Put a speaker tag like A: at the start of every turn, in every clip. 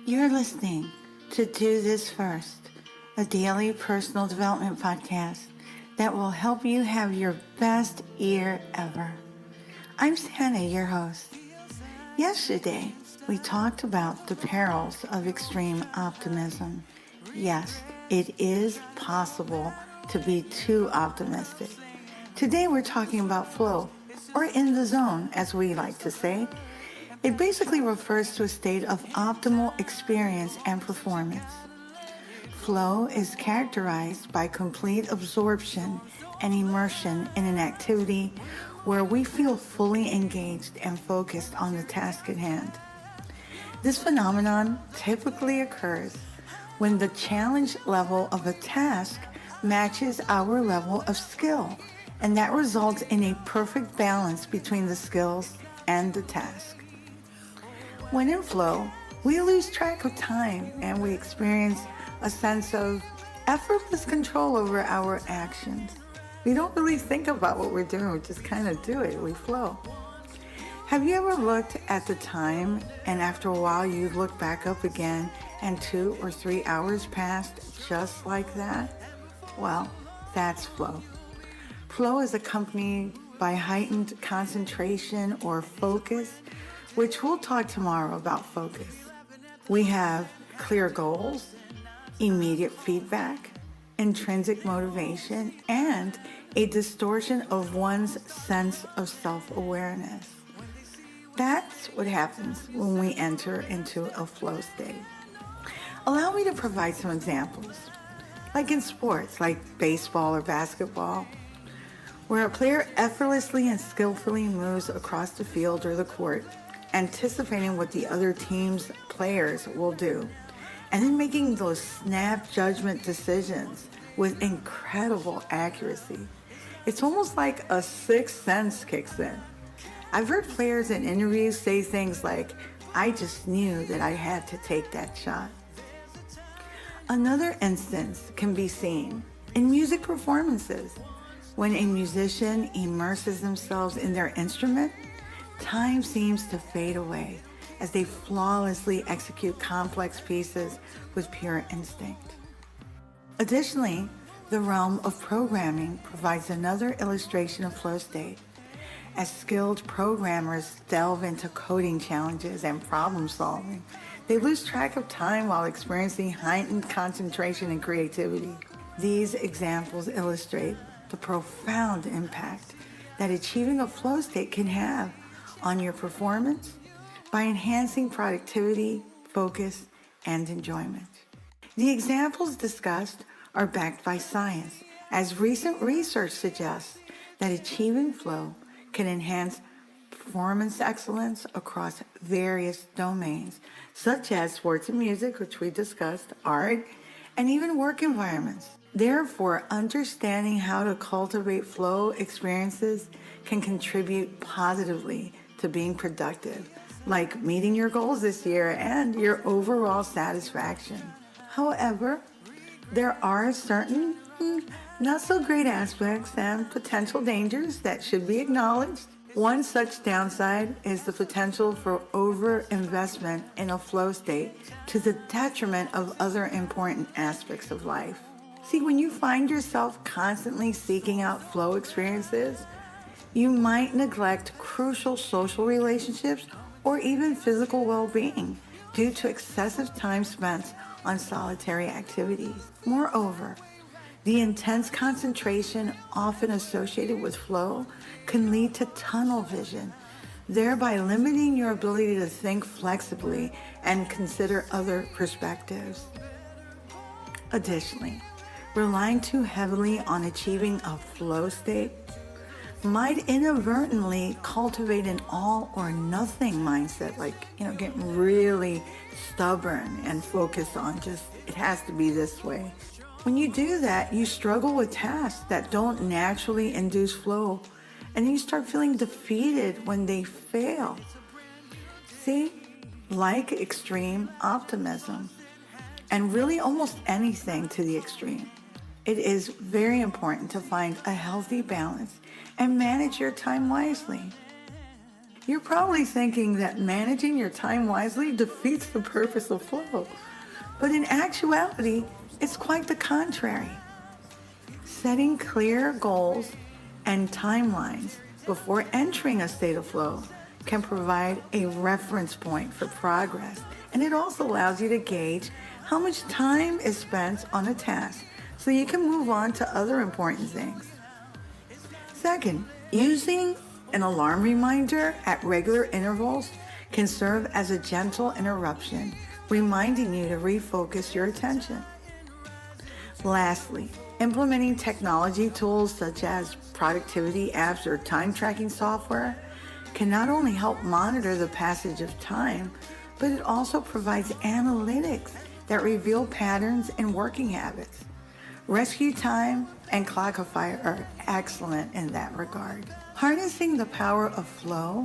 A: You're listening to Do This First, a daily personal development podcast that will help you have your best year ever. I'm Santa, your host. Yesterday, we talked about the perils of extreme optimism. Yes, it is possible to be too optimistic. Today, we're talking about flow, or in the zone, as we like to say. It basically refers to a state of optimal experience and performance. Flow is characterized by complete absorption and immersion in an activity where we feel fully engaged and focused on the task at hand. This phenomenon typically occurs when the challenge level of a task matches our level of skill, and that results in a perfect balance between the skills and the task. When in flow, we lose track of time and we experience a sense of effortless control over our actions. We don't really think about what we're doing, we just kind of do it, we flow. Have you ever looked at the time and after a while you look back up again and 2 or 3 hours passed just like that? Well, that's flow. Flow is accompanied by heightened concentration or focus, which we'll talk tomorrow about focus. We have clear goals, immediate feedback, intrinsic motivation, and a distortion of one's sense of self-awareness. That's what happens when we enter into a flow state. Allow me to provide some examples. Like in sports, like baseball or basketball, where a player effortlessly and skillfully moves across the field or the court, anticipating what the other team's players will do, and then making those snap judgment decisions with incredible accuracy. It's almost like a sixth sense kicks in. I've heard players in interviews say things like, "I just knew that I had to take that shot." Another instance can be seen in music performances. When a musician immerses themselves in their instrument, time seems to fade away as they flawlessly execute complex pieces with pure instinct. Additionally, the realm of programming provides another illustration of flow state. As skilled programmers delve into coding challenges and problem solving, they lose track of time while experiencing heightened concentration and creativity. These examples illustrate the profound impact that achieving a flow state can have on your performance by enhancing productivity, focus, and enjoyment. The examples discussed are backed by science, as recent research suggests that achieving flow can enhance performance excellence across various domains, such as sports and music, which we discussed, art, and even work environments. Therefore, understanding how to cultivate flow experiences can contribute positively to being productive, like meeting your goals this year and your overall satisfaction. However, there are certain not so great aspects and potential dangers that should be acknowledged. One such downside is the potential for overinvestment in a flow state to the detriment of other important aspects of life. See, when you find yourself constantly seeking out flow experiences, you might neglect crucial social relationships or even physical well-being due to excessive time spent on solitary activities. Moreover, the intense concentration often associated with flow can lead to tunnel vision, thereby limiting your ability to think flexibly and consider other perspectives. Additionally, relying too heavily on achieving a flow state might inadvertently cultivate an all or nothing mindset, like, getting really stubborn and focused on just, it has to be this way. When you do that, you struggle with tasks that don't naturally induce flow, and you start feeling defeated when they fail. See, like extreme optimism, and really almost anything to the extreme, it is very important to find a healthy balance and manage your time wisely. You're probably thinking that managing your time wisely defeats the purpose of flow. But in actuality, it's quite the contrary. Setting clear goals and timelines before entering a state of flow can provide a reference point for progress, and it also allows you to gauge how much time is spent on a task so you can move on to other important things. Second, using an alarm reminder at regular intervals can serve as a gentle interruption, reminding you to refocus your attention. Lastly, implementing technology tools such as productivity apps or time tracking software can not only help monitor the passage of time, but it also provides analytics that reveal patterns in working habits. Rescue Time and Clockify are excellent in that regard. Harnessing the power of flow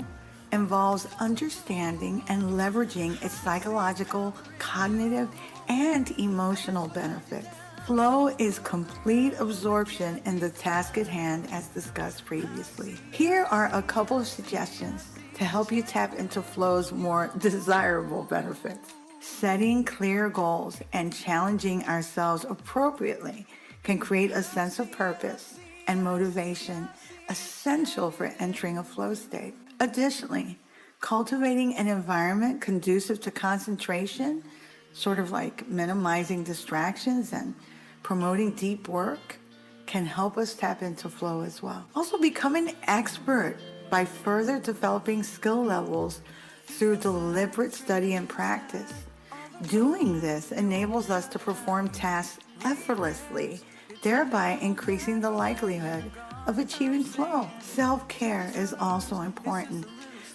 A: involves understanding and leveraging its psychological, cognitive, and emotional benefits. Flow is complete absorption in the task at hand, as discussed previously. Here are a couple of suggestions to help you tap into flow's more desirable benefits. Setting clear goals and challenging ourselves appropriately can create a sense of purpose and motivation essential for entering a flow state. Additionally, cultivating an environment conducive to concentration, sort of like minimizing distractions and promoting deep work, can help us tap into flow as well. Also, become an expert by further developing skill levels through deliberate study and practice. Doing this enables us to perform tasks effortlessly, thereby increasing the likelihood of achieving flow. Self-care is also important.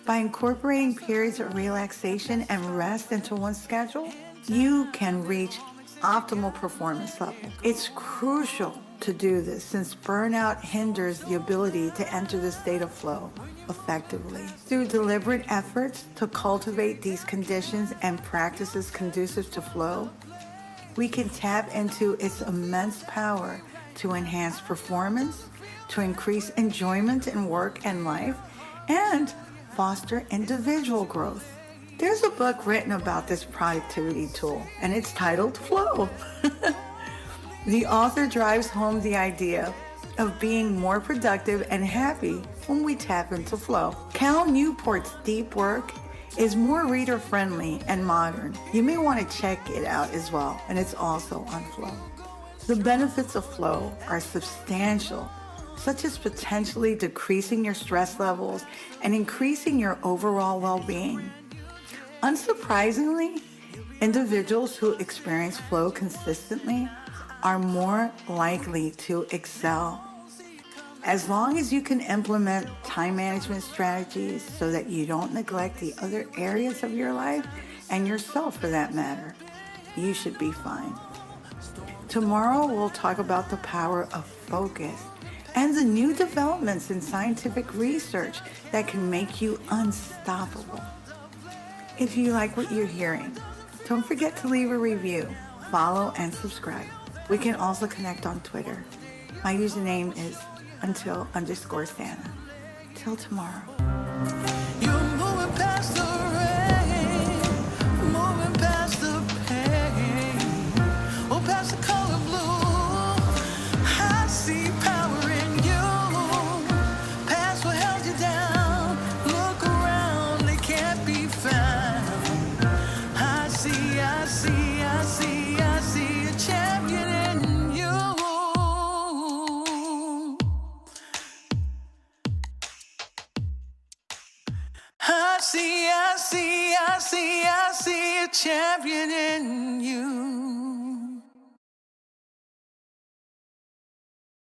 A: By incorporating periods of relaxation and rest into one's schedule, you can reach optimal performance level. It's crucial to do this since burnout hinders the ability to enter the state of flow effectively. Through deliberate efforts to cultivate these conditions and practices conducive to flow, we can tap into its immense power to enhance performance, to increase enjoyment in work and life, and foster individual growth. There's a book written about this productivity tool, and it's titled Flow. The author drives home the idea of being more productive and happy when we tap into flow. Cal Newport's deep work is more reader-friendly and modern. You may want to check it out as well, and it's also on Flow. The benefits of flow are substantial, such as potentially decreasing your stress levels and increasing your overall well-being. Unsurprisingly, individuals who experience flow consistently are more likely to excel. As long as you can implement time management strategies so that you don't neglect the other areas of your life and yourself for that matter, you should be fine. Tomorrow we'll talk about the power of focus and the new developments in scientific research that can make you unstoppable. If you like what you're hearing, don't forget to leave a review, follow, and subscribe. We can also connect on Twitter. My username is until_Santa. Till tomorrow.
B: You're moving past the rain, moving past the pain, oh, past the color blue. I see power in you, past what held you down. Look around, they can't be found. I see a champion in you. I see a champion in you.